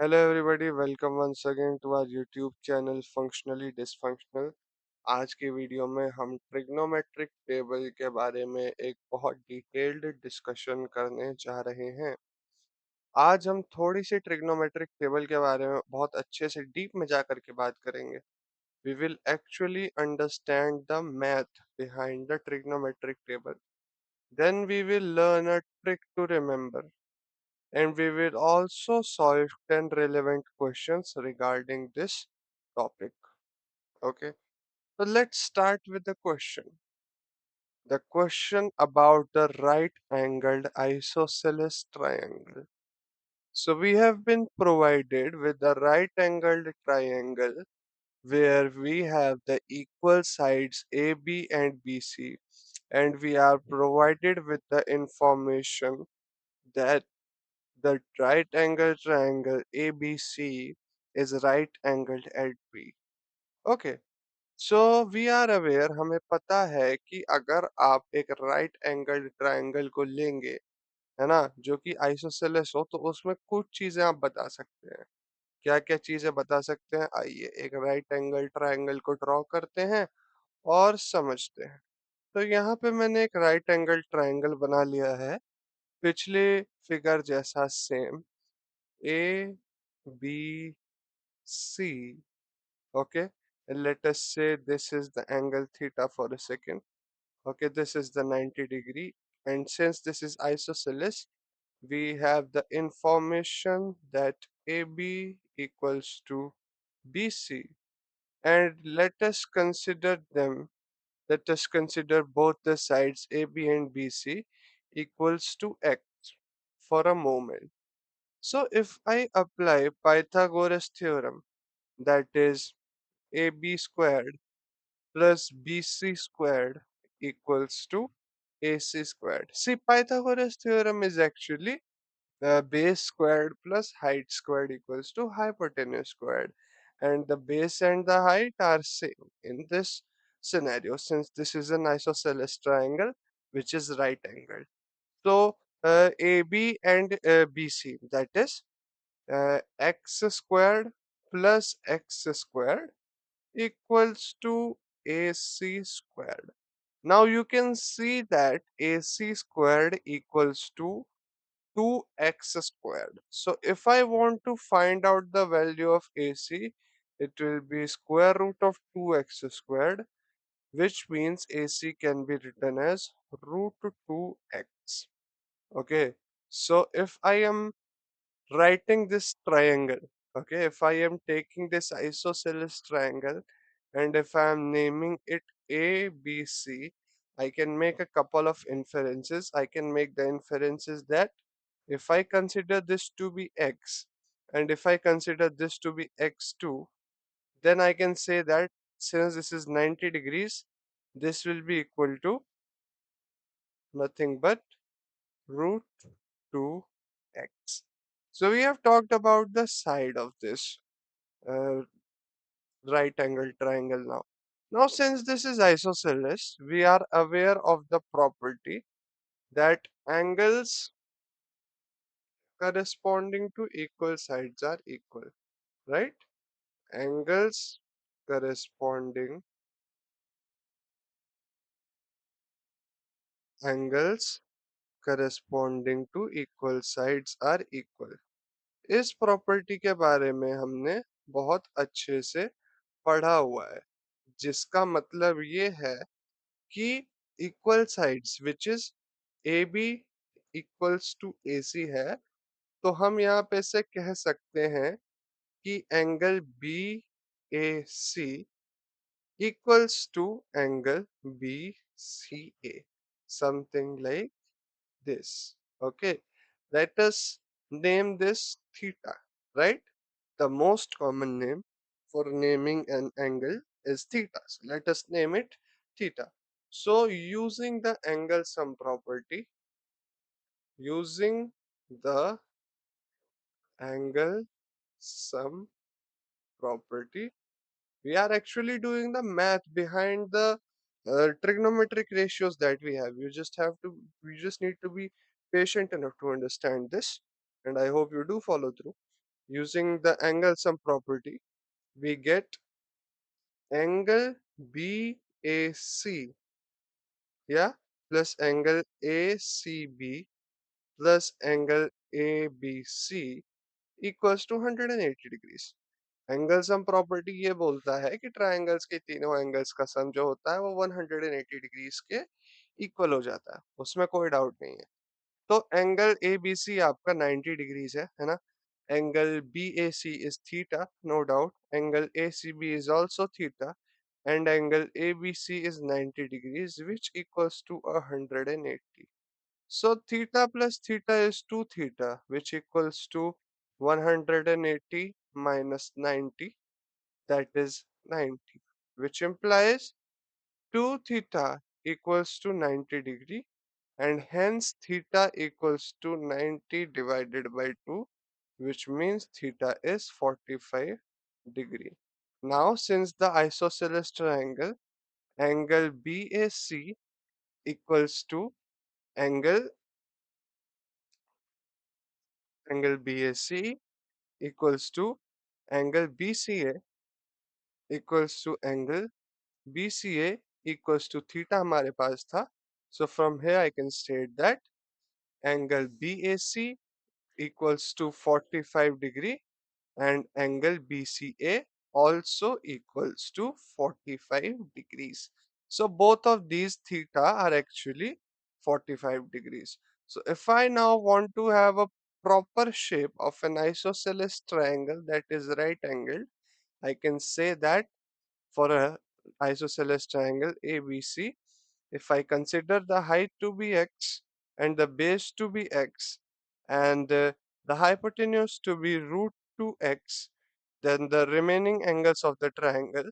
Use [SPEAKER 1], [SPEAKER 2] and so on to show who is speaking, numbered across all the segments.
[SPEAKER 1] Hello everybody, welcome once again to our YouTube channel functionally dysfunctional. आज की video में हम ट्रिग्नोमेट्रिक टेबल के बारे में एक बहुत डिटेल्ड डिस्कशन करने जा रहे हैं। आज हम थोड़ी सी ट्रिग्नोमेट्रिक टेबल के बारे में बहुत अच्छे से डीप में जाकर के बात करेंगे। We will actually understand the math behind the trigonometric table, then we will learn a trick to remember, and we will also solve 10 relevant questions regarding this topic. Okay, so let's start with the question. The question about the right angled isosceles triangle. So we have been provided with the right angled triangle where we have the equal sides AB and BC, and we are provided with the information that the right angle triangle ABC is right angled at B. Okay, so we are aware, हमें पता है कि अगर आप एक right angle triangle को लेंगे, है ना, जो कि आइसोसेलेस हो, तो उसमें कुछ चीजें आप बता सकते हैं। क्या क्या चीजें बता सकते हैं? आइए एक राइट एंगल ट्रायंगल को ड्रॉ करते हैं और समझते हैं। तो यहाँ पे मैंने एक राइट एंगल ट्रायंगल बना लिया है, पिछले फिगर जैसा same. A, B, C. Okay, and let us say this is the angle theta for a second. Okay, this is the 90 degree, and since this is isosceles, we have the information that AB equals to BC, and let us consider them. Let us consider both the sides AB and BC equals to x for a moment. So if I apply Pythagoras theorem, that is AB squared plus BC squared equals to AC squared. See, Pythagoras theorem is actually base squared plus height squared equals to hypotenuse squared, and the base and the height are same in this scenario, since this is an isosceles triangle which is right angled. So AB and BC, that is x squared plus x squared equals to AC squared. Now you can see that AC squared equals to 2x squared. So if I want to find out the value of AC, it will be square root of 2x squared, which means AC can be written as root 2x. Okay, so if I am writing this triangle, okay, if I am taking this isosceles triangle and if I am naming it ABC, I can make a couple of inferences. I can make the inferences that if I consider this to be x and if I consider this to be x2, then I can say that since this is 90 degrees, this will be equal to nothing but root 2x. So we have talked about the side of this uh, right angle triangle now. Now since this is isosceles, we are aware of the property that angles corresponding to equal sides are equal, right? Angles corresponding angles corresponding to equal sides are equal. इस property के बारे में हमने बहुत अच्छे से पढ़ा हुआ है, जिसका मतलब ये है कि equal sides which is A B equals to A C है, तो हम यहाँ पे से कह सकते हैं कि angle B A C equals to angle BCA, something like this. Okay, let us name this theta, right? The most common name for naming an angle is theta. So let us name it theta. So using the angle sum property, using the angle sum property, we are actually doing the math behind the trigonometric ratios that we have. You just need to be patient enough to understand this, and I hope you do follow through. Using the angle sum property, we get angle BAC, yeah, plus angle ACB plus angle ABC equals to 180 degrees. Angle sum property ये बोलता है कि triangles के तीनों angles का सम जो होता है वो 180 डिग्रीज के इक्वल हो जाता है, उसमें कोई डाउट नहीं है। तो एंगल ए बी सी आपका 90 डिग्रीज है ना। Angle B A C is theta, no doubt. Angle A C B is also theta and angle ABC is 90 degrees, which equals to 180. So theta plus theta is 2 theta, which equals to 180 minus 90, that is 90, which implies 2 theta equals to 90 degree, and hence theta equals to 90 divided by 2, which means theta is 45 degree. Now since the isosceles triangle angle BAC equals to angle angle BAC equals to angle BCA equals to angle BCA equals to theta हमारे पास था. So from here I can state that angle BAC equals to 45 degree and angle BCA also equals to 45 degrees. So both of these theta are actually 45 degrees. So if I now want to have a proper shape of an isosceles triangle that is right angled, I can say that for a isosceles triangle ABC, if I consider the height to be x and the base to be x and the hypotenuse to be root 2x, then the remaining angles of the triangle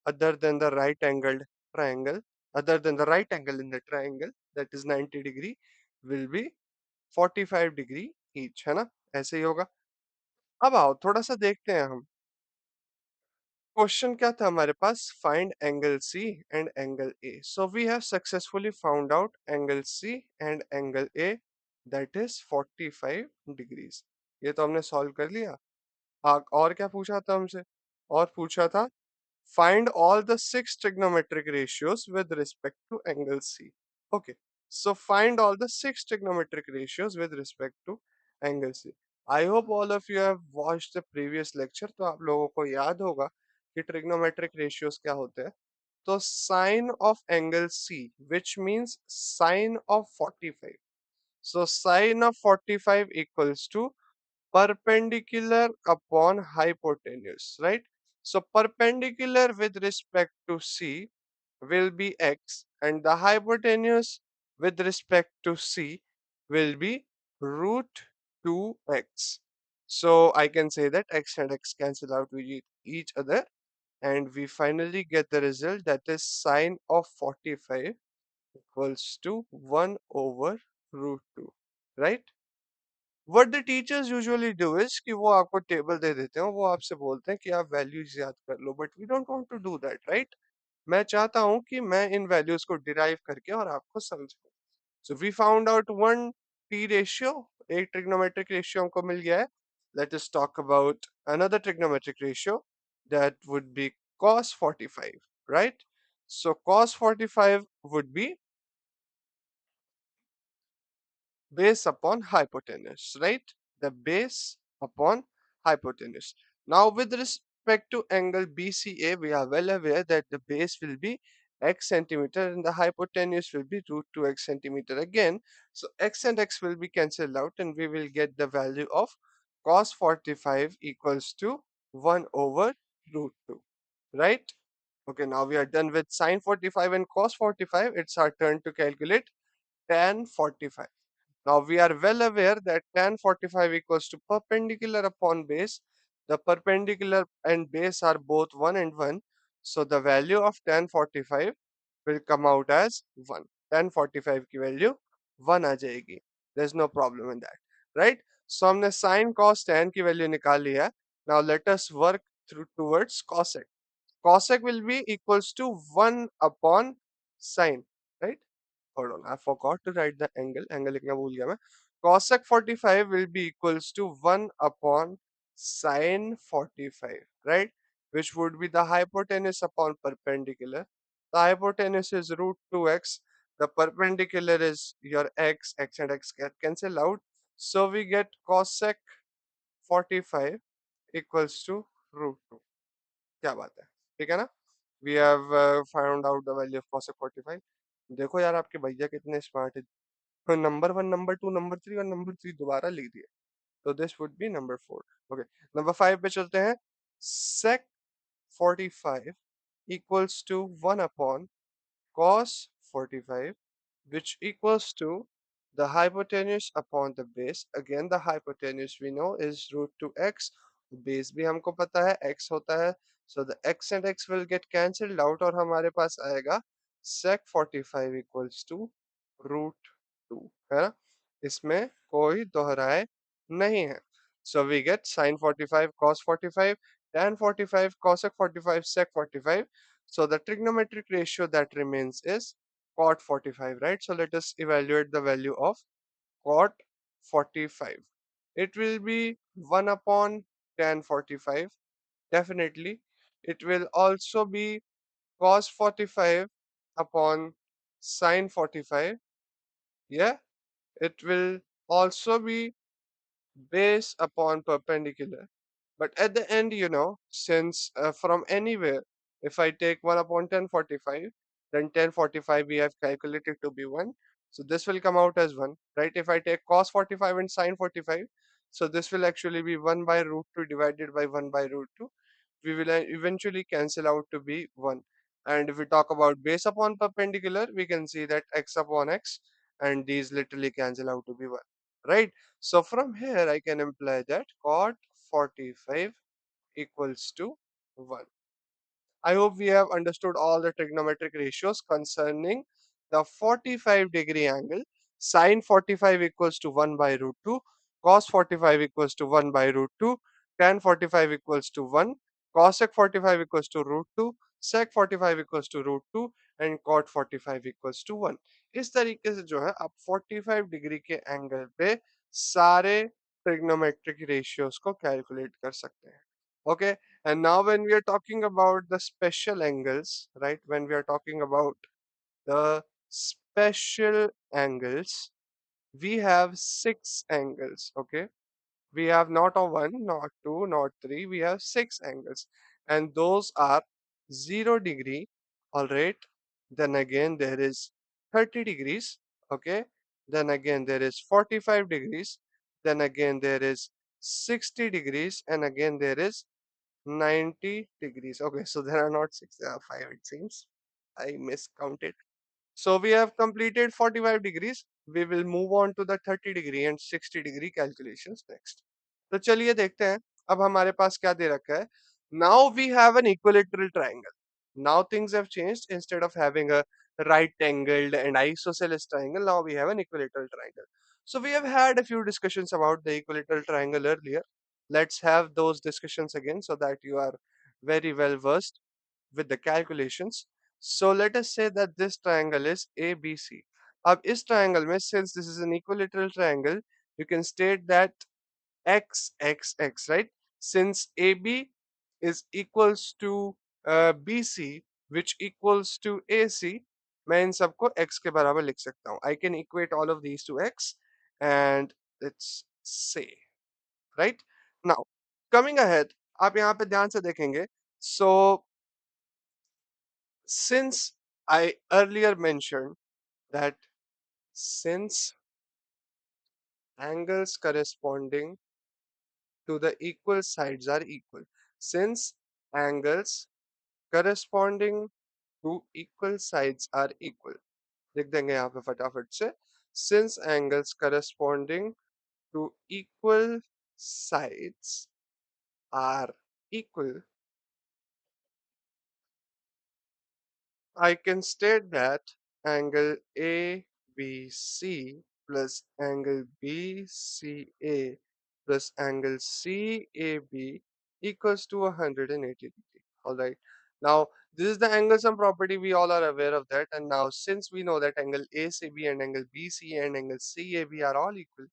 [SPEAKER 1] other than the right angled triangle, other than the right angle in the triangle, that is 90 degree, will be 45 degree each, है ना। ऐसे ही होगा। अब आओ थोड़ा सा देखते हैं हम क्वेश्चन क्या था हमारे पास, find angle C and angle A. So we have successfully found out angle C and angle A, that is 45 degrees. ये तो हमने सॉल्व कर लिया। और क्या पूछा था हमसे, और पूछा था find all the six trigonometric ratios with respect to angle C. Okay, so find all the six trigonometric ratios with respect to angle C. I hope all of you have watched the previous lecture, तो आप लोगों को याद होगा कि trigonometric ratios क्या होते हैं। तो sine of angle C, which means sine of 45. So sine of 45 equals to perpendicular upon hypotenuse, right? So perpendicular with respect to C will be x and the hypotenuse with respect to C will be root 2x. So I can say that x and x cancel out with each other and we finally get the result, that is sine of 45 equals to 1 over root 2, right? What the teachers usually do is कि वो आपको table दे देते हैं, वो आपसे बोलते हैं कि आप वैल्यूज याद कर लो, but we don't want to do that, right. मैं चाहता हूँ कि मैं इन वैल्यूज को डिराइव करके और आपको समझाऊं। So we found out one T ratio, एक ट्रिग्नोमेट्रिक रेशियो हमको मिल गया है। Let us talk about another trigonometric ratio, that would be cos 45, right? So cos 45 would be base upon hypotenuse, right? The base upon hypotenuse. Now, with respect to angle BCA, we are well aware that the base will be x centimeter and the hypotenuse will be root 2x centimeter again. So, x and x will be cancelled out and we will get the value of cos 45 equals to 1 over root 2, right? Okay, now we are done with sine 45 and cos 45. It's our turn to calculate tan 45. Now we are well aware that tan 45 equals to perpendicular upon base. The perpendicular and base are both 1 and 1. So the value of tan 45 will come out as 1. Tan 45 की value 1 आ जाएगी. There's no problem in that. Right? So हमने sin cos tan की value निकाल ली है. Now let us work through towards cosec. Cosec will be equals to 1 upon sine. Right? Hold on, I forgot to write the angle. Angle लिखना भूल गया मैं. Cosec 45 will be equals to 1 upon sine 45, right? Which would be the hypotenuse upon perpendicular. The hypotenuse is root 2x. The perpendicular is your x and x get cancel out. So we get cosec 45 equals to root 2. क्या बात है, ठीक है ना? We have found out the value of cosec 45. देखो यार आपके भैया कितने स्मार्ट है, number one, number two, number three और नंबर थ्री दोबारा लिख दिए. तो this would be number 4. Okay, number 5 पे चलते हैं. sec 45 equals to 1 upon cos 45, which equals to the hypotenuse upon the base. Again, the hypotenuse we know is root 2x. Base भी हमको पता है x होता है. So the x and x will get cancelled out और हमारे पास आएगा sec 45 equals to root 2, है ना? इसमें कोई दोहराए नहीं है. So we get sin 45 cos 45 tan 45 cosec 45 sec 45. So the trigonometric ratio that remains is cot 45, right? So let us evaluate the value of cot 45. It will be 1 upon tan 45, definitely. It will also be cos 45 upon sin 45. Yeah, it will also be base upon perpendicular. But at the end, since from anywhere, if I take 1 upon 1045, then 1045 we have calculated to be 1. So this will come out as 1, right? If I take cos 45 and sin 45, so this will actually be 1 by root 2 divided by 1 by root 2. We will eventually cancel out to be 1. And if we talk about base upon perpendicular, we can see that x upon x, and these literally cancel out to be 1, right? So from here, I can imply that cot 45 equals to 1. I hope we have understood all the trigonometric ratios concerning the 45-degree angle. Sin 45 equals to 1 by root 2, cos 45 equals to 1 by root 2, tan 45 equals to 1, cosec 45 equals to root 2, sec 45 equals to root 2, and cot 45 equals to 1. इस तरीके से जो है आप 45 degree के angle पे सारे trigonometric ratios को कैलकुलेट कर सकते हैं. Okay, and now when we are talking about the special angles, right? When we are talking about the special angles, we have six angles. Okay, we have not a one, not two, not three. We have six angles, and those are 0 degree. All right. Then again there is 30 degrees. Okay. Then again there is 45 degrees. Then again there is 60 degrees, and again there is 90 degrees. Okay, so there are not six, there are five, it seems. I miscounted. So we have completed 45 degrees. We will move on to the 30 degree and 60 degree calculations next. तो चलिए देखते हैं अब हमारे पास क्या दे रखा है. Now we have an equilateral triangle. Now things have changed. Instead of having a right angled and isosceles triangle, now we have an equilateral triangle. So we have had a few discussions about the equilateral triangle earlier. Let's have those discussions again so that you are very well versed with the calculations. So let us say that this triangle is ABC. अब इस triangle में, since this is an equilateral triangle, you can state that x x x, right? Since AB is equals to BC, which equals to AC, मैं इन सबको x के बराबर लिख सकता हूँ. I can equate all of these to x, and let's say, right? Now, coming ahead, आप यहाँ पे ध्यान से देखेंगे. So since I earlier mentioned that since angles corresponding to the equal sides are equal, since angles corresponding to equal sides are equal, लिख देंगे यहाँ पे फटाफट से. Since angles corresponding to equal sides are equal, I can state that angle ABC plus angle BCA plus angle CAB equals to 180 degree. Alright. Now, this is the angle sum property. We all are aware of that. And now, since we know that angle ACB and angle BCA and angle CAB are all equal,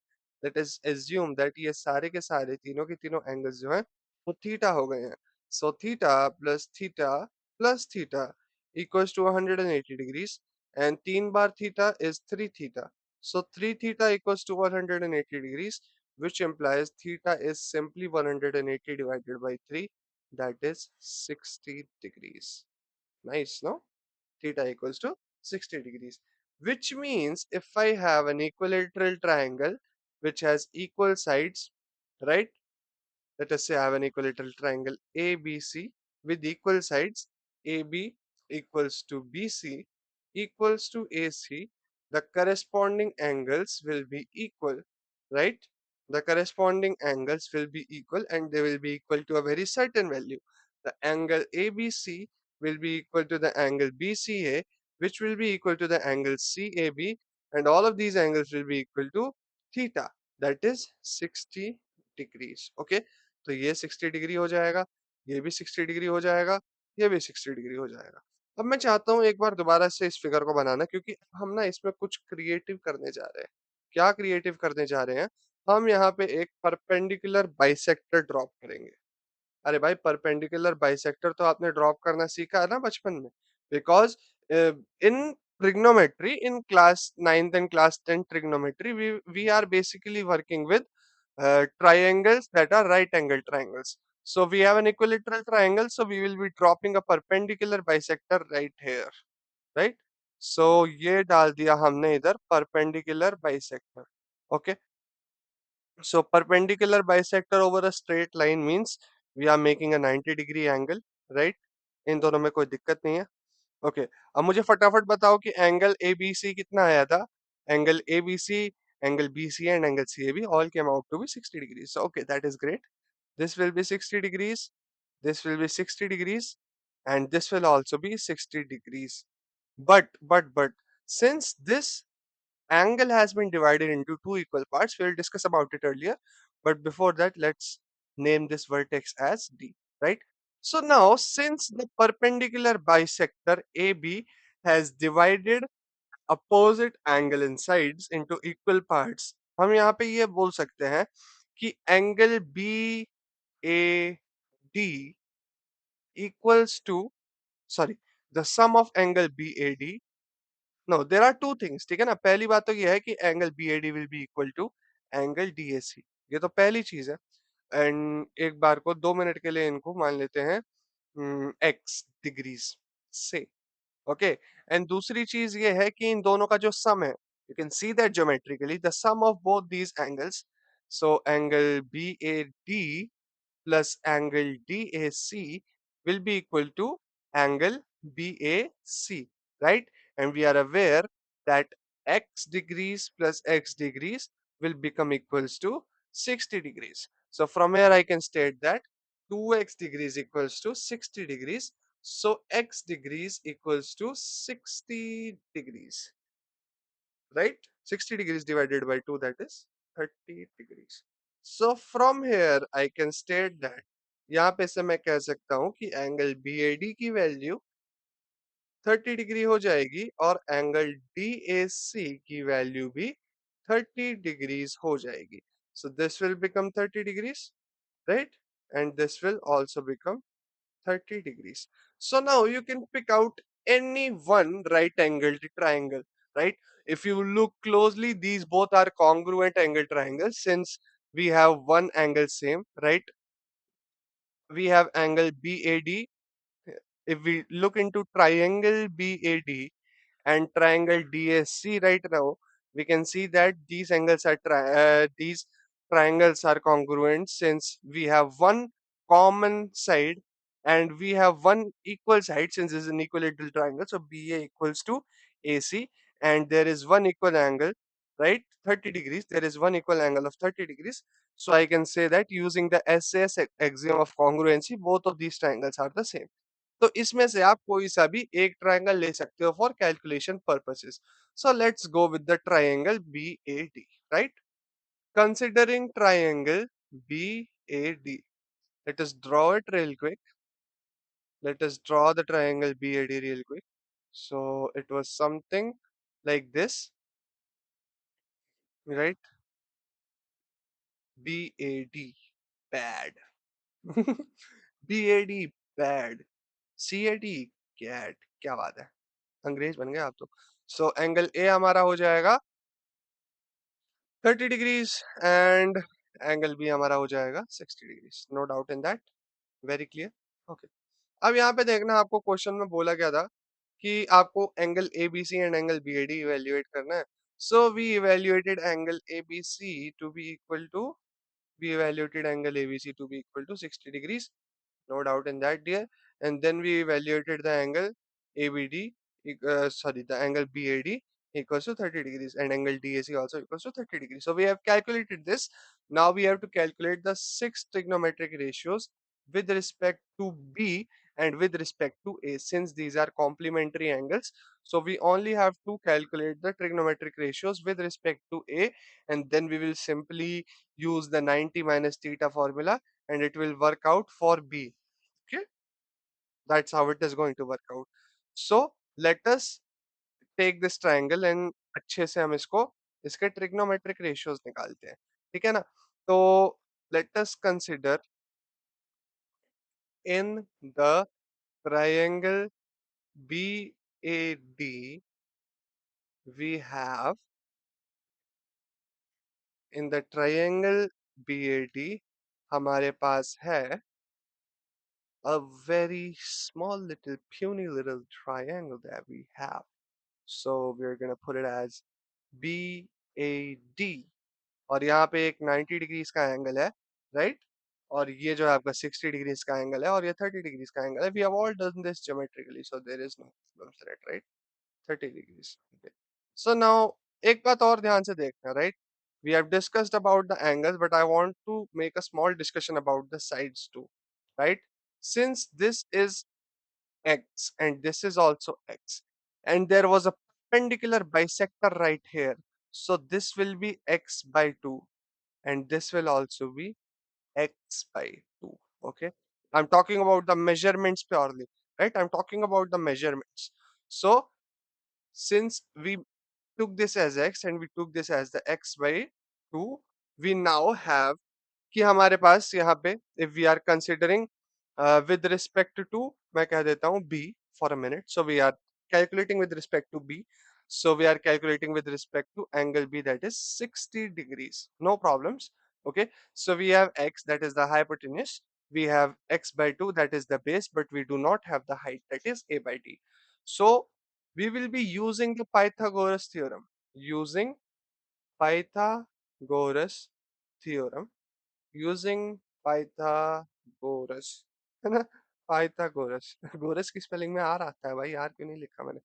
[SPEAKER 1] let us assume that ये सारे के सारे तीनों के तीनों angles जो हैं वो थीटा हो गए हैं. So theta plus theta equals to 180 degrees, and 3 bar theta is 3 theta. So 3 theta equals to 180 degrees, which implies theta is simply 180 divided by 3, that is 60 degrees. Nice, no? Theta equals to 60 degrees, which means if I have an equilateral triangle which has equal sides, right? Let us say I have an equilateral triangle ABC with equal sides. AB equals to BC equals to AC. The corresponding angles will be equal, right? The corresponding angles will be equal, and they will be equal to a very certain value. The angle ABC will be equal to the angle BCA, which will be equal to the angle CAB, and all of these angles will be equal to theta, that is 60 degrees. Okay, तो ये 60 degree हो जाएगा, ये भी 60 degree हो जाएगा, ये भी 60 डिग्री हो जाएगा. अब मैं चाहता हूँ एक बार दोबारा से इस फिगर को बनाना, क्योंकि हम ना इसमें कुछ क्रिएटिव करने जा रहे हैं. क्या क्रिएटिव करने जा रहे हैं? हम यहाँ पे एक परपेंडिकुलर बाइसेक्टर ड्रॉप करेंगे. अरे भाई, परपेंडिकुलर बाइसेक्टर तो आपने ड्रॉप करना सीखा है ना बचपन में. Because in trigonometry in class 9th and class 10th trigonometry, we are basically working with triangles that are right angle triangles. So we have an equilateral triangle, so we will be dropping a perpendicular bisector right here, right? So ये डाल दिया हमने इधर perpendicular bisector. Okay, so perpendicular bisector over a straight line means we are making a 90-degree angle, right? इन दोनों में कोई दिक्कत नहीं है. ओके, अब मुझे फटाफट बताओ कि एंगल ए बी सी कितना आया था. Angle A B C, angle B C and angle C A B all came out to be 60 degrees. Okay, that is great. This will be 60 degrees, this will be 60 degrees, and this will also be 60 degrees. But since this angle has been divided into two equal parts, we'll discuss about it earlier. But before that, let's name this vertex as D, right? So now, since the perpendicular bisector AB has divided opposite angle in sides into equal parts, हम यहाँ पे ये बोल सकते हैं कि angle BAD equals to, sorry, the sum of angle BAD. No, there are two things. ठीक है ना, पहली बात तो ये है कि angle B A D will be equal to angle D A C. ये तो पहली चीज है. एंड एक बार को 2 मिनट के लिए इनको मान लेते हैं एक्स डिग्रीज से. ओके, एंड दूसरी चीज ये है कि इन दोनों का जो सम है, you can see that geometrically the sum of both these angles. So angle B A D plus angle DAC will be equal to angle BAC, right? And we are aware that x degrees plus x degrees will become equals to 60 degrees. So from here I can state that 2x degrees equals to 60 degrees. So x degrees equals to 60 degrees, right? 60 degrees divided by 2, that is 30 degrees. So from here I can state that यहाँ पे से मैं कह सकता हूँ कि angle BAD की value 30 degree हो जाएगी और एंगल DAC की वैल्यू भी 30 डिग्रीज हो जाएगी. So this will become 30 degrees, right? And this will also become 30 degrees. So now you can pick out any one right angled triangle, right? If you look closely, these both are congruent angle triangles since we have one angle same, right? We have angle BAD. If we look into triangle BAD and triangle DSC right now, we can see that these angles are these triangles are congruent since we have one common side and we have one equal side since this is an equilateral triangle. So BA equals to AC, and there is one equal angle, right? 30 degrees. There is one equal angle of 30 degrees. So I can say that using the SAS axiom of congruency, both of these triangles are the same. तो इसमें से आप कोई सा भी एक triangle ले सकते हो for calculation purposes. So let's go with the triangle BAD, right? Considering triangle BAD, let us draw it real quick. Let us draw the triangle BAD real quick. So it was something like this, right? BAD bad. BAD bad. CAD cat. क्या बात है, अंग्रेज बन गए आप तो. So angle A हमारा हो जाएगा 30 डिग्रीज एंड एंगल बी हमारा हो जाएगा 60 degrees. No doubt in that. Very clear. Okay. अब यहाँ पे देखना, आपको क्वेश्चन में बोला गया था कि आपको angle ABC and angle BAD evaluate करना है. So we evaluated angle ABC to be equal to, we evaluated angle ABC to be equal to 60 degrees. No doubt in that, dear. And then we evaluated the angle ABD, the angle BAD equals to 30 degrees, and angle DAC also equals to 30 degrees. So we have calculated this. Now we have to calculate the six trigonometric ratios with respect to B and with respect to A. Since these are complementary angles, so we only have to calculate the trigonometric ratios with respect to A, and then we will simply use the 90 minus theta formula and it will work out for B. Okay, that's how it is going to work out. So let us take this triangle and अच्छे से हम इसको, इसके trigonometric ratios निकालते हैं. ठीक है ना. तो let us consider in the triangle BAD we have, in the triangle BAD हमारे पास है a very small little puny little triangle that we have. So we're gonna put it as BAD. और यहाँ पे एक 90 डिग्रीज का angle है, right. और ये जो है आपका 60 डिग्रीज का एंगल है और ये 30 डिग्रीज का एंगल है. We have all done this geometrically, so there is no problem in it, right. 30 degrees. So now एक बात और ध्यान से देखना, right. We have discussed about the angles, but I want to make a small discussion about the sides too, right? Since this is x and this is also x, and there was a perpendicular bisector right here, so this will be x by 2 and this will also be x by 2. Okay, I'm talking about the measurements purely, right? I'm talking about the measurements. So since we took this as x and we took this as the x by 2, we now have कि हमारे पास यहाँ पे if we are considering with respect to, मैं कह देता हूँ b for a minute. So we are calculating with respect to b. So we are calculating with respect to angle b, that is 60 degrees. No problems. Okay. So we have x, that is the hypotenuse. We have x by 2, that is the base, but we do not have the height, that is a by d. So we will be using the Pythagoras theorem. Using Pythagoras theorem. Using Pythagoras, है ना. Pythagoras. गोरस की spelling में are आता है भाई, यार क्यों नहीं लिखा मैंने.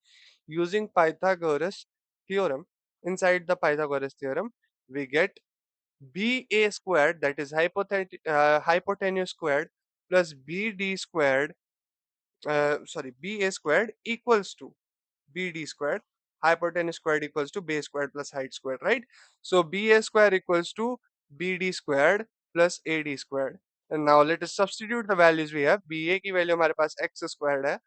[SPEAKER 1] Using Pythagoras theorem, inside the Pythagoras theorem we get BA squared, that is hypotenuse squared, plus BD squared, BA squared equals to BD squared. Hypotenuse squared equals to base squared plus height squared, right? So BA square equals to BD squared plus AD squared. And now let us substitute the values we have. BA की value हमारे पास x squared है,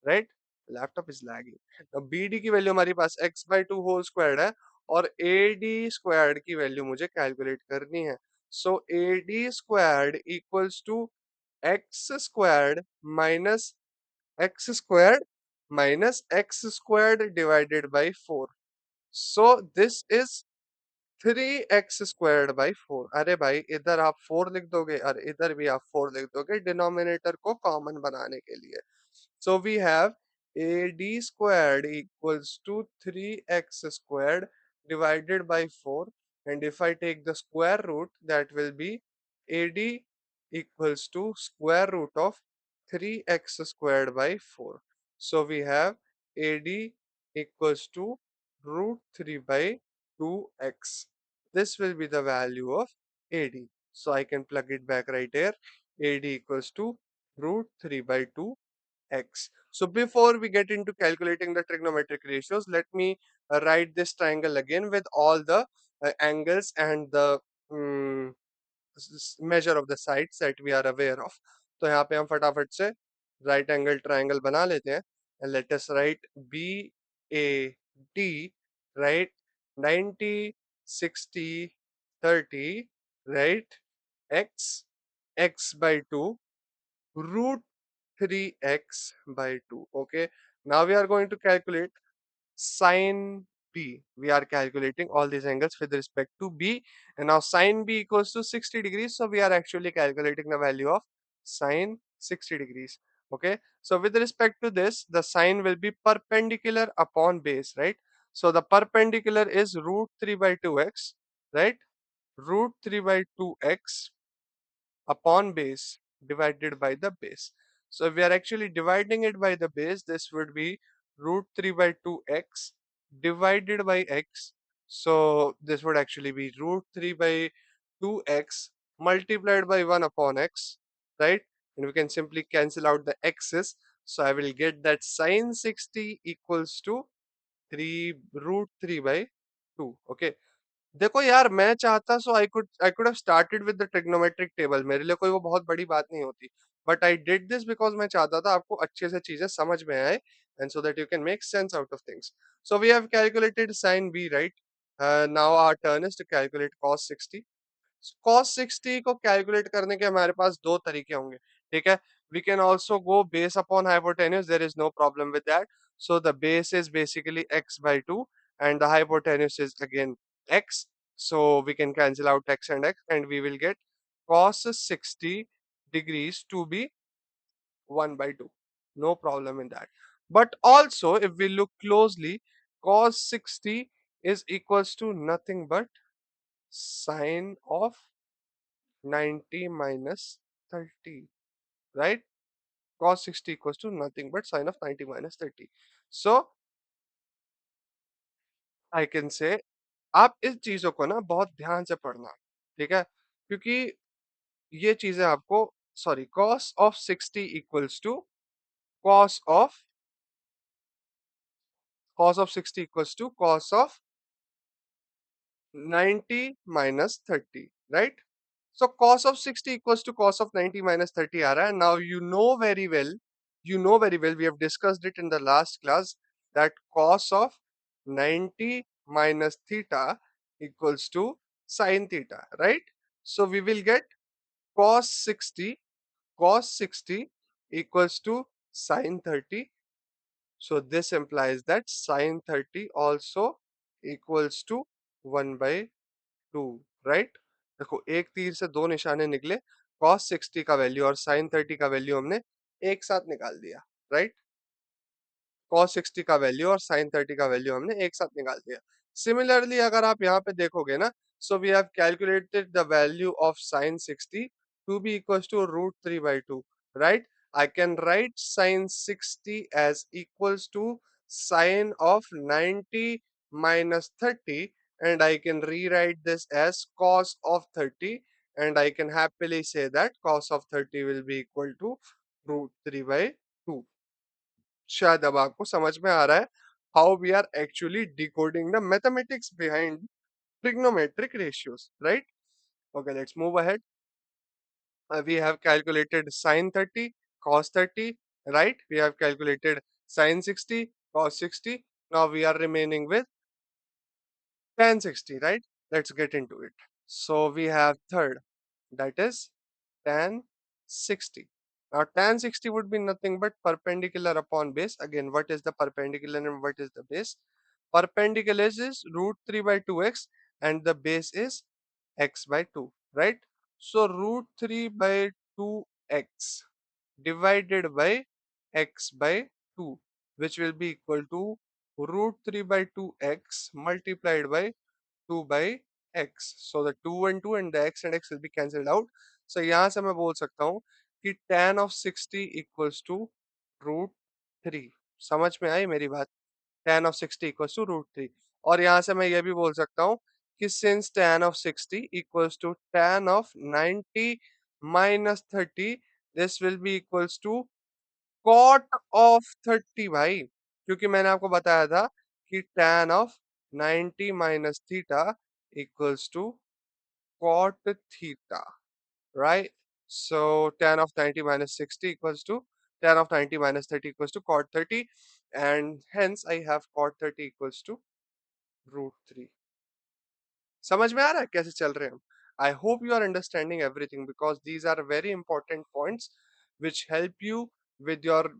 [SPEAKER 1] right? Laptop is lagging. तो BD की value हमारे पास x by 2 whole squared है और AD squared की value मुझे कैलकुलेट करनी है. So AD squared equals to x squared minus x squared minus x squared divided by 4. So this is 3x squared by 4. अरे भाई इधर आप 4 लिख दोगे और इधर भी आप 4 लिख दोगे डिनोमिनेटर को कॉमन बनाने के लिए. So we have AD squared equals to 3x squared divided by 4, and if I take the square root, that will be AD equals to square root of 3x squared by 4. So we have AD equals to root 3 by 2x. This will be the value of AD. So I can plug it back right here. AD equals to root 3 by 2 x. So before we get into calculating the trigonometric ratios, let me write this triangle again with all the angles and the um, measure of the sides that we are aware of. तो यहाँ पे हम फटाफट से right angle triangle बना लेते हैं. And let us write BAD, right? 90, 60, 30, right? x x by 2 root 3x by 2. Okay, now we are going to calculate sine b. We are calculating all these angles with respect to b, and now sine b equals to 60 degrees, so we are actually calculating the value of sine 60 degrees. Okay, so with respect to this, the sine will be perpendicular upon base, right? So the perpendicular is root 3 by 2x, right? Root 3 by 2x upon base divided by the base. So if we are actually dividing it by the base, this would be root 3 by 2x divided by x. So this would actually be root 3 by 2x multiplied by 1 upon x, right? And we can simply cancel out the x's. So I will get that sine 60 equals to 3 root 3 by 2. Okay. देखो यार, मैं चाहता so I could have started with the trigonometric table, मेरे लिए कोई वो बहुत बड़ी बात नहीं होती, but I did this because मैं चाहता था आपको अच्छे से चीजें समझ में आए, and so that you can make sense out of things. So we have calculated sine B, right? Now our turn is to calculate cos 60. cos 60 को कैलकुलेट करने के हमारे पास दो तरीके होंगे, ठीक है? We can also go base upon hypotenuse, there is no problem with that. So the base is basically x by 2 and the hypotenuse is again x. So we can cancel out x and we will get cos 60 degrees to be 1 by 2. No problem in that. But also if we look closely, cos 60 is equals to nothing but sine of 90 minus 30, right? Cos 60 equals to nothing but sine of 90 minus 30. So I can say आप इस चीजों को ना बहुत ध्यान से पढ़ना, ठीक है? क्योंकि ये चीजें आपको, sorry, cos of 60 equals to cos of cos of 60 equals to cos of 90 minus 30, right? So cos of 60 equals to cos of 90 minus 30 आ रहा है. Now you know very well, we have discussed it in the last class, that cos of 90 minus theta equals to sin theta, right? So we will get cos 60 equals to sin 30. So this implies that sin 30 also equals to 1 by 2, right? देखो, एक तीर से दो निशाने निकले. cos 60 का value और sin 30 का वैल्यू हमने एक साथ निकाल दिया, राइट? cos 60 का वैल्यू और sin 30 का वैल्यू हमने एक साथ निकाल दिया. सिमिलरली अगर आप यहाँ पे देखोगे ना, so we have calculated the value of sin 60 to be equals to root 3 by 2, right? I can write sin 60 as equals to sin of 90 minus 30, and I can rewrite this as cos of 30, and I can happily say that cos of 30 will be equal to root 3 by 2. शायद अब आपको समझ में आ रहा है how we are actually decoding the mathematics behind trigonometric ratios, right? Okay, let's move ahead. We have calculated sin 30, cos 30, right? We have calculated sin 60, cos 60. Now we are remaining with tan 60, right? Let's get into it. So we have third, that is tan 60. Now tan 60 would be nothing but perpendicular upon base. Again, what is the perpendicular and what is the base? Perpendicular is root 3 by 2x and the base is x by 2, right? So root 3 by 2x divided by x by 2, which will be equal to root 3 by 2x multiplied by 2 by x. So the 2 and the x and x will be cancelled out. So यहाँ से मैं बोल सकता हूँ कि tan of 60 equals to root 3. समझ में आई मेरी बात? tan of 60 equals to root 3. और यहाँ से मैं ये भी बोल सकता हूँ कि since tan of 60 equals to tan of 90 minus 30, this will be equals to cot of 30 भाई, क्योंकि मैंने आपको बताया था कि tan of 90 minus theta equals to cot theta, right? So tan of 90 minus 60 equals to tan of 90 minus 30 equals to cot 30, and hence I have cot 30 equals to root 3. समझ में आ रहा है कैसे चल रहे हैं हम? I hope you are understanding everything, because these are very important points which help you with your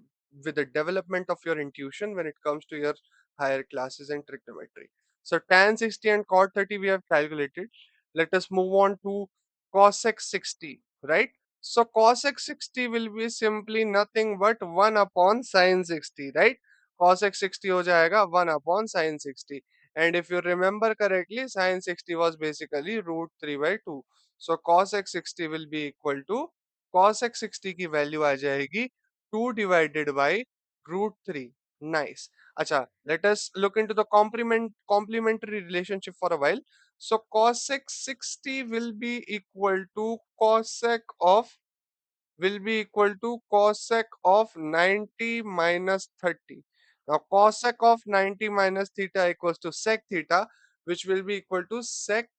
[SPEAKER 1] with the development of your intuition when it comes to your higher classes in trigonometry. So tan 60 and cot 30 we have calculated. Let us move on to cosec 60, right? So cosec 60 will be simply nothing but 1 upon sin 60, right? Cosec 60 हो जाएगा 1 upon sin 60. And if you remember correctly, sin 60 was basically root 3 by 2. So cosec 60 will be equal to, cosec 60 की value आ जाएगी 2 divided by root 3. Nice. Acha, let us look into the complementary relationship for a while. So cosec 60 will be equal to cosec of 90 minus 30. Now cosec of 90 minus theta equals to sec theta, which will be equal to sec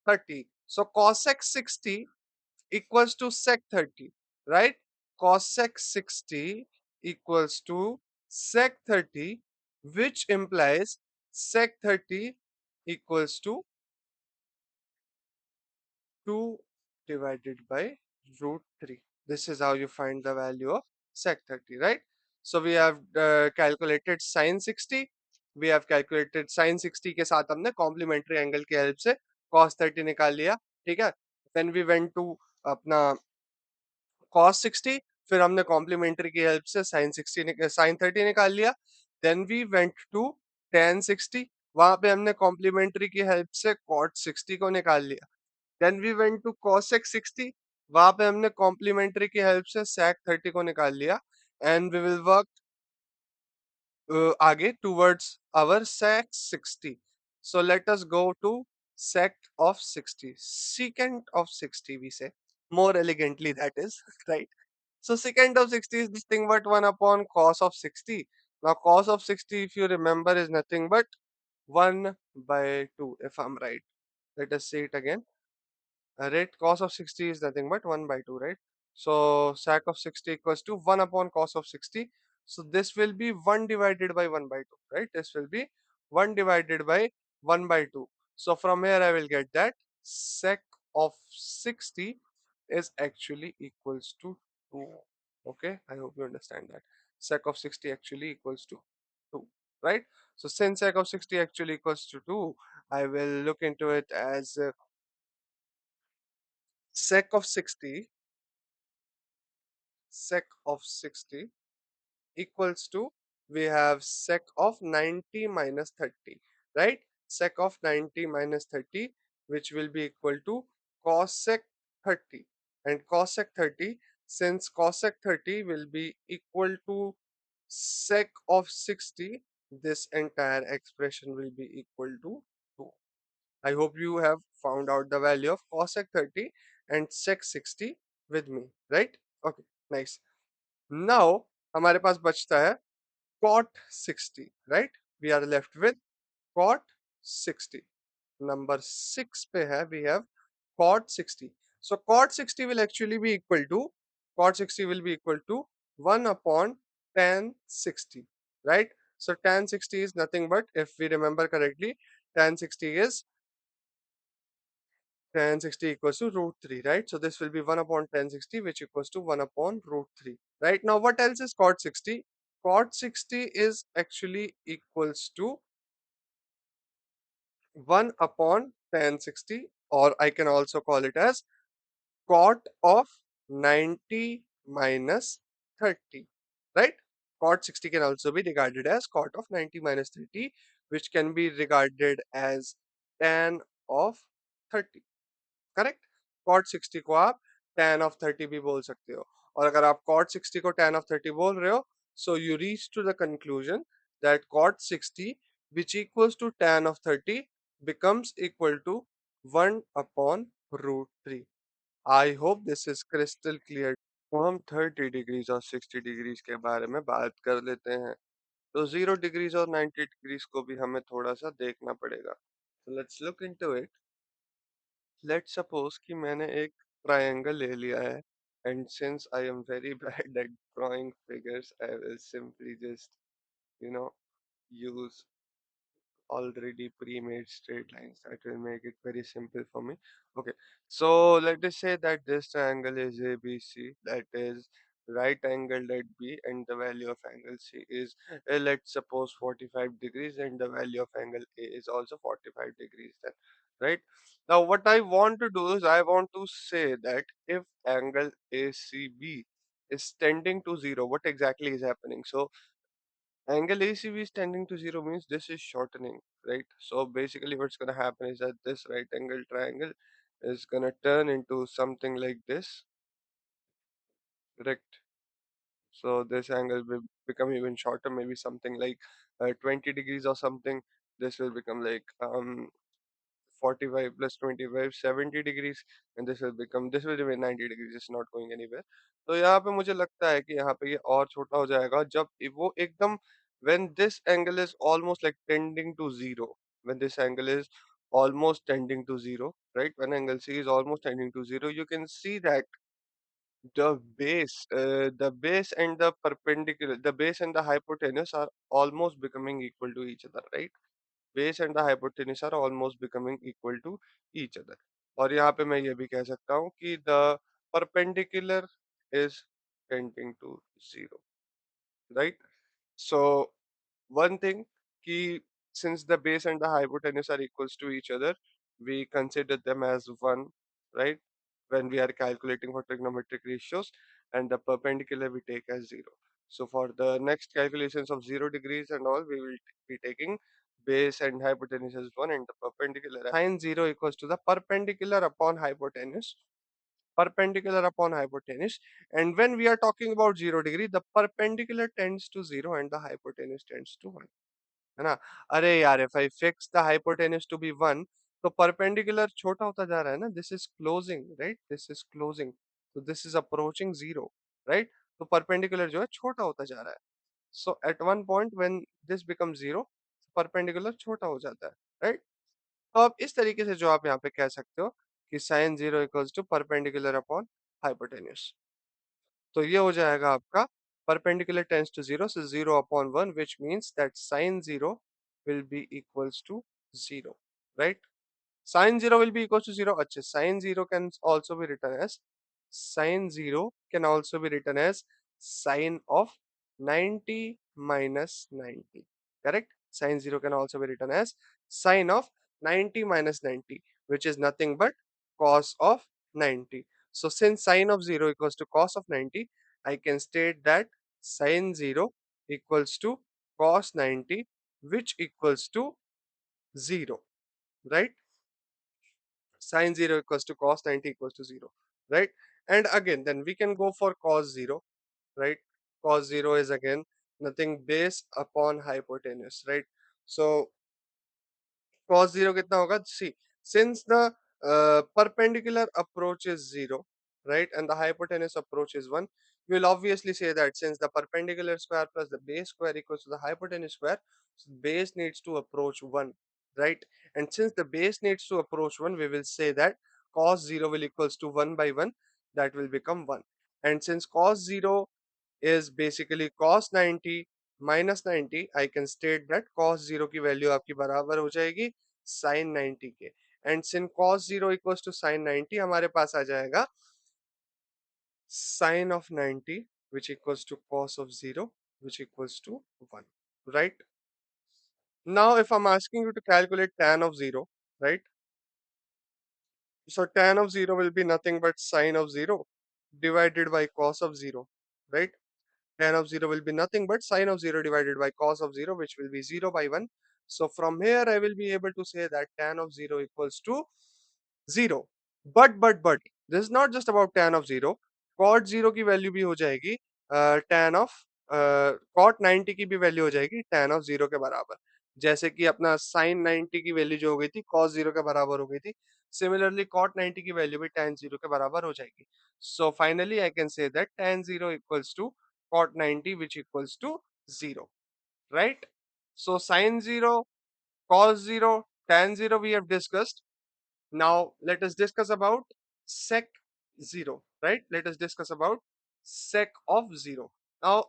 [SPEAKER 1] 30. So cosec 60 equals to sec 30, right? Cosec 60 equals to sec 30, which implies sec 30 equals to 2 divided by root 3. This is how you find the value of sec 30, right? So we have calculated sin 60. We have calculated sin 60 के साथ हमने complementary angle के help से cos 30 निकाल लिया, ठीक है? Then we went to अपना cos 60, फिर हमने complementary की help से sin 30 निकाल लिया. Then we went to tan 60. वहां पे हमने complementary की help से cot 60 को निकाल लिया. Then we went to cosec 60. वहां पे हमने कॉम्प्लीमेंट्री की हेल्प से sec 30 को निकाल लिया. एंड वी विल वर्क आगे towards our sec 60. So let us go to sec of 60, secant of 60 we say, more elegantly, that is right. So secant of 60 is nothing but 1 upon cos of 60. Now cos of 60, if you remember, is nothing but 1 by 2, if I'm right. Let us say it again. Right, cos of 60 is nothing but 1 by 2, right? So sec of 60 equals to 1 upon cos of 60. So this will be 1 divided by 1 by 2, right? This will be 1 divided by 1 by 2. So from here I will get that sec of 60 is actually equals to 2. Okay, I hope you understand that. Sec of 60 actually equals to 2, right? So since sec of 60 actually equals to 2, I will look into it as sec of 60 sec of 60 equals to, we have sec of 90 minus 30, right? Sec of 90 minus 30, which will be equal to cosec 30. And cosec 30, since cosec 30 will be equal to sec of 60, this entire expression will be equal to 2. I hope you have found out the value of cosec 30 and sec 60 with me, right? Okay, nice. Now हमारे पास बचता है cot 60, right? We are left with cot 60. Number 6 पे है, we have cot 60. So cot 60 will actually be equal to, cot 60 will be equal to 1 upon tan 60, right? So tan 60 is nothing but, if we remember correctly, tan 60 is tan 60 equals to root 3, right? So this will be 1 upon tan 60, which equals to 1 upon root 3, right? Now what else is cot 60? Cot 60 is actually equals to 1 upon tan 60, or I can also call it as cot of 90 minus 30, right? Cot 60 can also be regarded as cot of 90 minus 30, which can be regarded as tan of 30. Correct. Cot 60 को आप tan of 30 भी बोल सकते हो. और अगर आप cot 60 को tan of 30 बोल रहे हो, so you reach to the conclusion that cot 60, which equals to tan of 30, becomes equal to 1 upon root 3. I hope this is crystal clear. तो हम 30 डिग्रीज और 60 डिग्रीज के बारे में बात कर लेते हैं. तो 0 डिग्रीज और 90 डिग्रीज को भी हमें थोड़ा सा देखना पड़ेगा. So let's look into it. Let's suppose कि मैंने एक ट्रायंगल ले लिया है, and since I am very bad at drawing figures, I will simply just, you know use already pre-made straight lines. That will make it very simple for me. Okay, so let us say that this triangle is ABC, that is right angled at B, and the value of angle C is, let's suppose 45 degrees, and the value of angle A is also 45 degrees then, right? Now, what I want to do is I want to say that if angle ACB is tending to 0, what exactly is happening? So, angle ACB is tending to 0 means this is shortening, right? So basically what's going to happen is that this right angle triangle is going to turn into something like this, correct? So this angle will become even shorter, maybe something like 20 degrees or something. This will become like 45 plus 25 70 degrees, and this will remain 90 degrees. It's not going anywhere. तो यहाँ पे मुझे लगता है कि यहाँ पे ये और छोटा हो जाएगा जब वो एकदम, when this angle is almost like tending to zero, when this angle is almost tending to zero, right? When angle C is almost tending to zero, you can see that the base and the perpendicular, the base and the hypotenuse are almost becoming equal to each other, right? Base and the hypotenuse are almost becoming equal to each other. और यहाँ पे मैं ये भी कह सकता हूँ कि the perpendicular is tending to zero, right? So one thing कि since the base and the hypotenuse are equals to each other, we consider them as one, right? When we are calculating for trigonometric ratios, and the perpendicular we take as zero. So for the next calculations of 0 degrees and all, we will be taking base and hypotenuse as one, and the perpendicular sine 0 equals to the perpendicular upon hypotenuse, perpendicular upon hypotenuse. And when we are talking about 0 degree, the perpendicular tends to 0 and the hypotenuse tends to 1, है ना? अरे यार, if I fix the hypotenuse to be 1, तो perpendicular छोटा होता जा रहा है ना, this is closing, right? This is closing, so this is approaching 0, right? तो perpendicular जो है छोटा होता जा रहा है. So at one point when this becomes 0, perpendicular छोटा हो जाता है, right? तो आप इस तरीके से जो आप यहाँ पे कह सकते हो कि sin 0 equals to perpendicular upon hypotenuse. तो ये हो जाएगा आपका perpendicular tends to 0, so 0 upon 1, which means that sin 0 will be equals to 0, right? Sin 0 will be equals to 0. अच्छा, sin 0 can also be written as, sin 0 can also be written as sin of 90 minus 90, correct? Sin 0 can also be written as sin of 90 minus 90, which is nothing but cos of 90. So since sin of 0 equals to cos of 90, I can state that sin 0 equals to cos 90, which equals to 0, right? Sin 0 equals to cos 90 equals to 0, right? And again, then we can go for cos 0, right? Cos 0 is again nothing base upon hypotenuse, right? So cos 0 कितना होगा? See, since the perpendicular approach is 0, right, and the hypotenuse approach is 1, you will obviously say that since the perpendicular square plus the base square equals to the hypotenuse square, so base needs to approach 1, right? And since the base needs to approach 1, we will say that cos 0 will equals to 1 by 1, that will become 1. And since cos 0 is basically cos 90 minus 90, I can state that cos 0 की value आपकी बराबर हो जाएगी sin 90 के. And sin cos 0 equals to sin 90, हमारे पास आ जाएगा sin of 90 which equals to cos of 0 which equals to 1, right? Now if I'm asking you to calculate tan of 0, right, so tan of 0 will be nothing but sin of 0 divided by cos of 0, right? Tan of 0 will be nothing but sin of 0 divided by cos of 0, which will be 0 by 1. So from here I will be able to say that tan of 0 equals to 0. But this is not just about tan of 0. Cot 0 की value भी हो जाएगी tan of cot 90 की भी value हो जाएगी tan of 0 के बराबर. जैसे कि अपना sin 90 की वैल्यू जो हो गई थी cos 0 के बराबर हो गई थी, सिमिलरली cot 90 की वैल्यू भी tan 0 के बराबर हो जाएगी. So finally I can say that tan 0 equals to cot 90, which equals to 0, right? So sin 0, cos 0, tan 0 we have discussed. Now let us discuss about sec 0, right? Let us discuss about sec of 0. Now,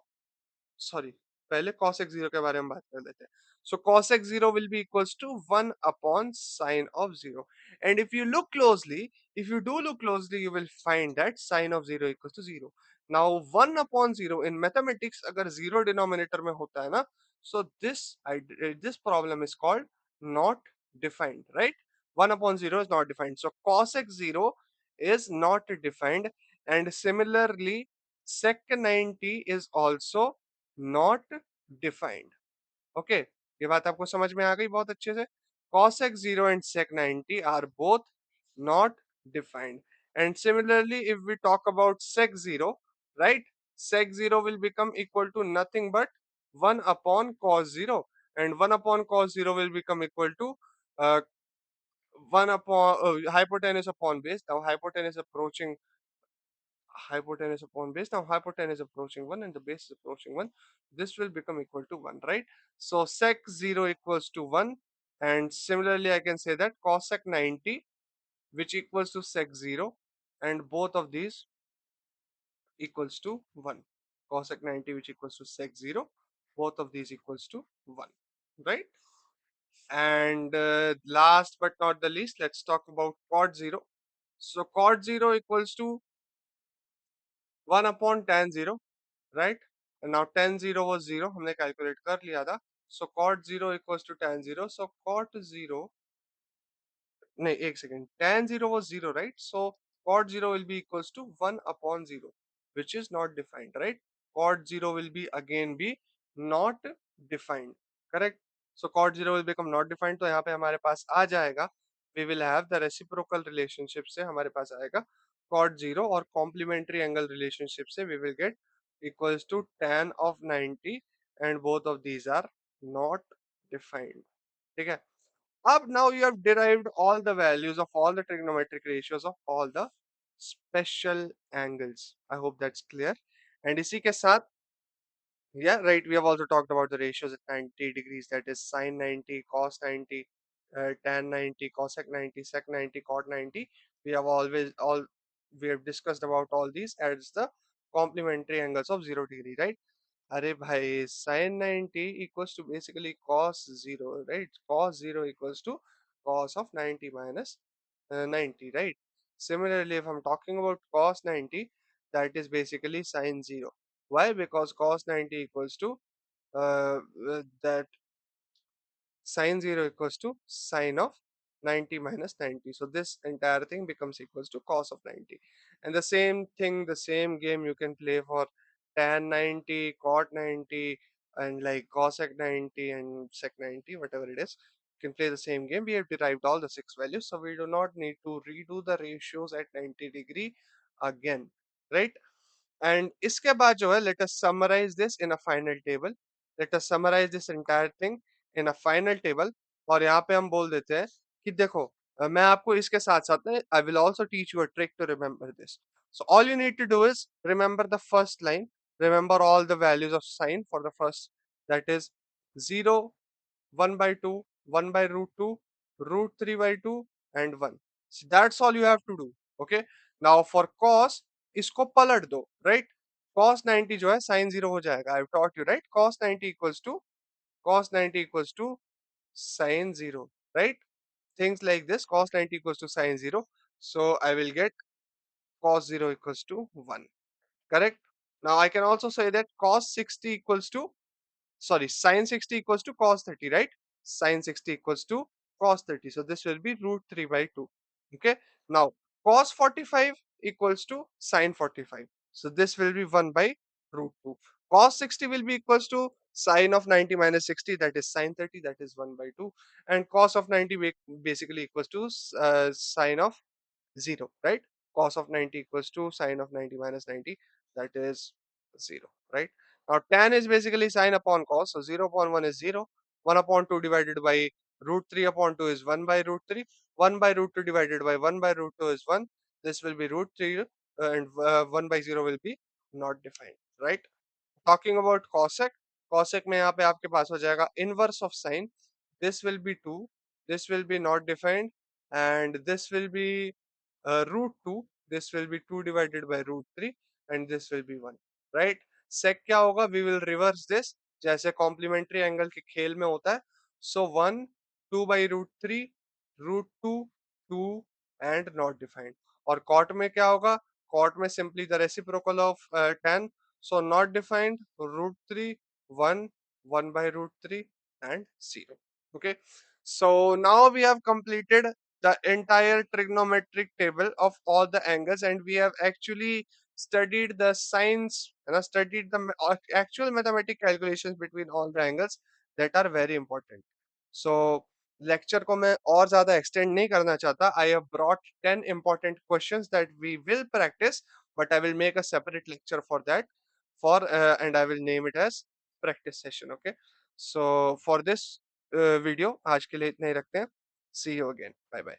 [SPEAKER 1] sorry. पहले cosec 0 के बारे में बात कर लेते हैं. So cosec 0 will be equals to 1 upon sine of 0. And if you look closely, if you do look closely, you will find that sine of 0 equals to 0. Now 1 upon 0 in mathematics अगर 0 denominator में होता है ना, so this problem is called not defined, right? 1 upon 0 is not defined. So cosec 0 is not defined, and similarly sec 90 is also not defined. Okay, ये बात आपको समझ में आ गई बहुत अच्छे से. Cosec 0 and sec 90 are both not defined. And similarly, if we talk about sec 0, right? Sec 0 will become equal to nothing but 1 upon cos 0, and 1 upon cos 0 will become equal to 1 upon hypotenuse upon base. Now hypotenuse upon base. Now hypotenuse approaching 1 and the base is approaching 1. This will become equal to 1, right? So sec 0 equals to 1, and similarly I can say that cosec 90 which equals to sec 0, and both of these equals to 1. Cosec 90 which equals to sec 0, both of these equals to 1, right? And last but not the least, let's talk about cot 0. So cot 0 equals to 1 upon tan 0, right? And now tan 0 was 0, हमने calculate कर लिया था. So cot 0 equals to tan 0. So cot 0, नहीं एक second, tan 0 was 0, right? So cot 0 will be equals to 1 upon 0, which is not defined, right? Cot 0 will be again be not defined, correct? So cot 0 will become not defined, तो यहाँ पे हमारे पास आ जाएगा, we will have the reciprocal relationship से हमारे पास आएगा cot 0, और complementary angle relationship से we will get equals to tan of 90, and both of these are not defined. ठीक है. Up now you have derived all the values of all the trigonometric ratios of all the special angles. I hope that's clear. And इसी के साथ, yeah, right, we have also talked about the ratios at 90 degrees, that is sine 90, cos 90, tan 90, cosec 90, sec 90, cot 90. We have we have discussed about all these as the complementary angles of 0 degree, right? अरे भाई sin 90 equals to basically cos 0, right? Cos 0 equals to cos of 90 minus 90, right? Similarly, if I'm talking about cos 90, that is basically sin 0. Why? Because cos 90 equals to that sin 0 equals to sine of 90 minus 90. So this entire thing becomes equals to cos of 90. And the same thing, the same game you can play for tan 90, cot 90, and like cosec 90 and sec 90, whatever it is. You can play the same game. We have derived all the 6 values, so we do not need to redo the ratios at 90 degree again, right? And इसके बाद जो है, let us summarize this in a final table. Let us summarize this entire thing in a final table. और यहाँ पे हम बोल देते हैं कि देखो, मैं आपको इसके साथ साथ में I will also teach you a trick to remember this. So all you need to do is remember the first line. Remember all the values of sine for the first. That is 0, 1 by 2, 1 by root 2, root 3 by 2, and 1. So that's all you have to do. Okay. Now for cos, इसको पलट दो, right? Cos 90 जो है sin 0 हो जाएगा. I've taught you, right? Cos 90 equals to sin 0, right? Things like this, cos 90 equals to sin 0. So I will get cos 0 equals to 1. Correct? Now I can also say that cos 60 equals to, sorry, sin 60 equals to cos 30, right? Sin 60 equals to cos 30. So this will be root 3 by 2. Okay. Now cos 45 equals to sin 45. So this will be 1 by root 2. Cos 60 will be equals to sin of 90 minus 60, that is sin 30, that is 1 by 2. And cos of 90 basically equals to sin of 0, right? Cos of 90 equals to sine of 90 minus 90, that is 0, right? Now tan is basically sine upon cos, so 0 upon 1 is 0, 1 upon 2 divided by root 3 upon 2 is 1 by root 3, 1 by root 2 divided by 1 by root 2 is 1, this will be root 3, and 1 by 0 will be not defined, right? Talking about cosec, cosec में यहाँ पे आपके पास हो जाएगा inverse of sine, this will be 2, this will be not defined, and this will be root 2, this will be 2 divided by root 3, and this will be 1, right? Sec क्या होगा, we will reverse this, जैसे complementary angle के खेल में होता है। So 1 2 by root three, root two, 2 and not defined. और cot में क्या होगा? कॉट में simply the reciprocal of 10, so not defined, root three, 1 1 by root 3 and 0. Okay, so now we have completed the entire trigonometric table of all the angles, and we have actually studied the science and studied the actual mathematical calculations between all the angles that are very important. So lecture को मैं और ज़्यादा extend नहीं करना चाहता. I have brought 10 important questions that we will practice, but I will make a separate lecture for that, for and I will name it as practice session. Okay, so for this video आज के लिए इतना ही रखते हैं. See you again. Bye bye.